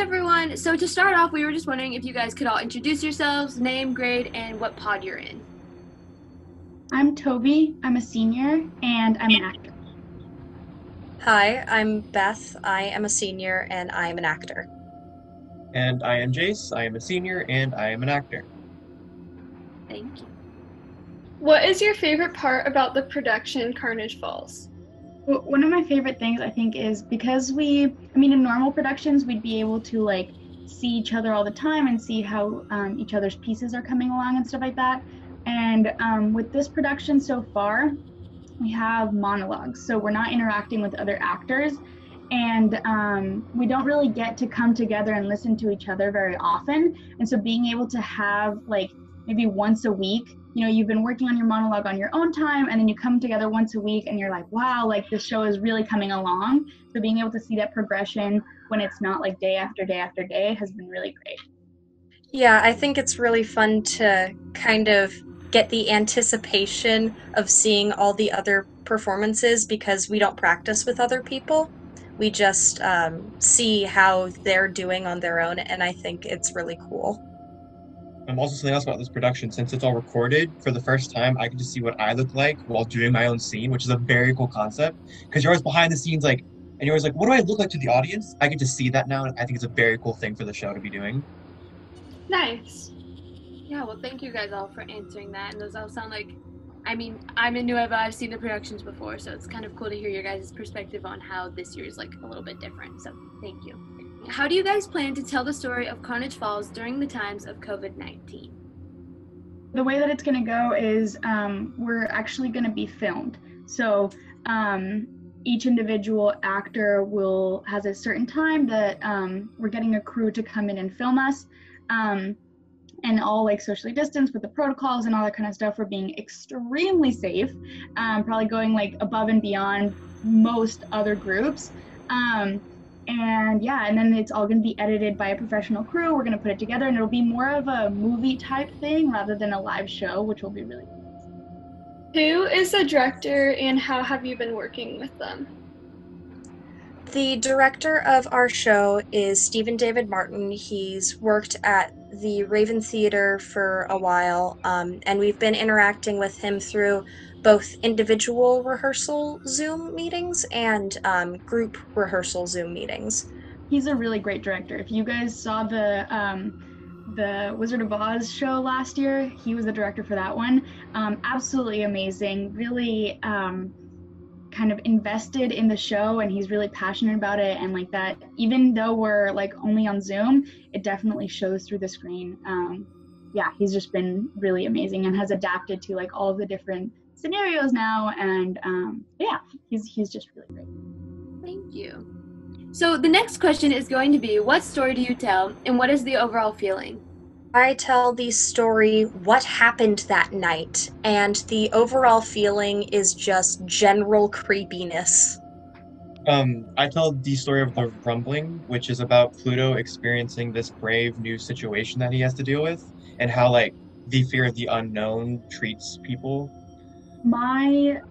everyone. So to start off, we were just wondering if you guys could all introduce yourselves, name, grade, and what pod you're in. I'm Toby, I'm a senior, and I'm an actor. Hi, I'm Beth. I am a senior and I am an actor. And I am Jace. I am a senior and I am an actor. Thank you. What is your favorite part about the production Carnage Falls? Well, one of my favorite things I think is because in normal productions, we'd be able to like see each other all the time and see how each other's pieces are coming along and stuff like that. And with this production so far, we have monologues. So we're not interacting with other actors, and we don't really get to come together and listen to each other very often. And so being able to have like maybe once a week, you've been working on your monologue on your own time, and then you come together once a week and you're like, wow, like this show is really coming along. So being able to see that progression when it's not like day after day after day has been really great. Yeah, I think it's really fun to kind of get the anticipation of seeing all the other performances because we don't practice with other people. We just see how they're doing on their own, and I think it's really cool. Also something else about this production, since it's all recorded, for the first time, I get to see what I look like while doing my own scene, which is a very cool concept, because you're always behind the scenes, and you're always like, what do I look like to the audience? I get to see that now, and I think it's a very cool thing for the show to be doing. Nice. Yeah, well, thank you guys all for answering that, and those all sound like, I'm in Nueva, I've seen the productions before, so it's kind of cool to hear your guys' perspective on how this year is like a little bit different, so thank you. How do you guys plan to tell the story of Carnage Falls during the times of COVID-19? The way that it's going to go is we're actually going to be filmed. So each individual actor has a certain time that we're getting a crew to come in and film us. And all like socially distanced with the protocols and all that kind of stuff. We're being extremely safe, probably going like above and beyond most other groups. And then it's all going to be edited by a professional crew. We're going to put it together, and it'll be more of a movie type thing rather than a live show, which will be really cool. Who is the director, and how have you been working with them? The director of our show is Stephen David Martin. He's worked at the Raven Theater for a while, and we've been interacting with him through both individual rehearsal Zoom meetings and group rehearsal Zoom meetings. He's a really great director. If you guys saw the Wizard of Oz show last year, he was the director for that one. Absolutely amazing, really kind of invested in the show, and he's really passionate about it, and like that, even though we're like only on Zoom, it definitely shows through the screen. He's just been really amazing and has adapted to like all of the different scenarios now, and he's just really great. Thank you. So the next question is going to be, what story do you tell, and what is the overall feeling? I tell the story what happened that night, and the overall feeling is just general creepiness. I tell the story of the Rumbling, which is about Pluto experiencing this brave new situation that he has to deal with, and how like the fear of the unknown treats people. My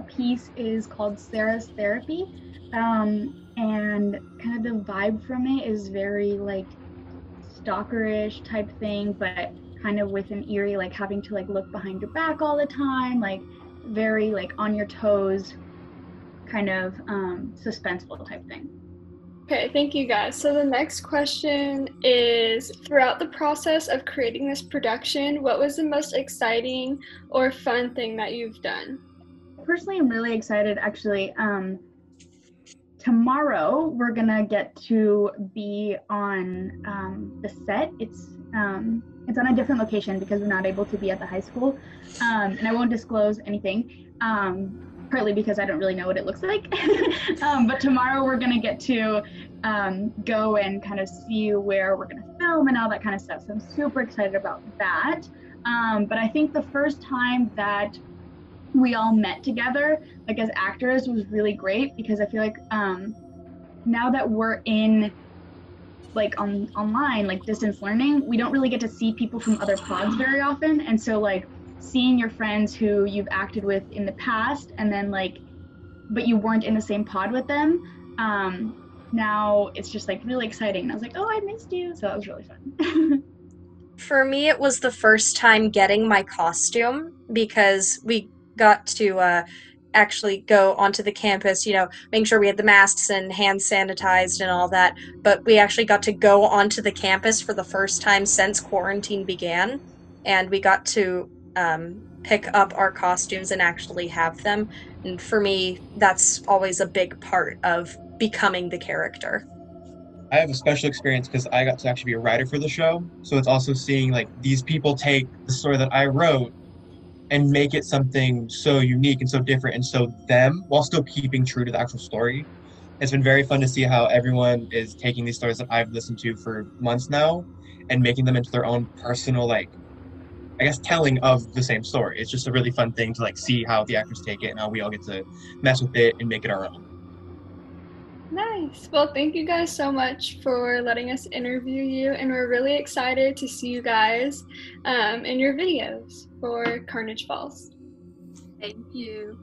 piece is called Sarah's Therapy, and kind of the vibe from it is very like stalkerish type thing, but kind of with an eerie, like having to like look behind your back all the time, like very like on your toes, kind of suspenseful type thing. Okay, thank you guys. So the next question is, throughout the process of creating this production, what was the most exciting or fun thing that you've done? Personally, I'm really excited actually. Tomorrow we're gonna get to be on the set. It's on a different location because we're not able to be at the high school, and I won't disclose anything, partly because I don't really know what it looks like. But tomorrow we're gonna get to go and kind of see where we're gonna film and all that kind of stuff. So I'm super excited about that. But I think the first time that we all met together like as actors was really great, because I feel like now that we're in like online like distance learning, we don't really get to see people from other pods very often, and so like seeing your friends who you've acted with in the past and then like but you weren't in the same pod with them, now it's just like really exciting. And I was like, oh, I missed you. So it was really fun. For me, it was the first time getting my costume because we got to actually go onto the campus, making sure we had the masks and hand sanitized and all that. But we actually got to go onto the campus for the first time since quarantine began. And we got to pick up our costumes and actually have them. And for me, that's always a big part of becoming the character. I have a special experience because I got to actually be a writer for the show. So it's also seeing like these people take the story that I wrote and make it something so unique and so different and so them while still keeping true to the actual story. It's been very fun to see how everyone is taking these stories that I've listened to for months now and making them into their own personal, like, I guess, telling of the same story. It's just a really fun thing to like see how the actors take it and how we all get to mess with it and make it our own. Nice. Well, thank you guys so much for letting us interview you, and we're really excited to see you guys in your videos for Carnage Falls. Thank you.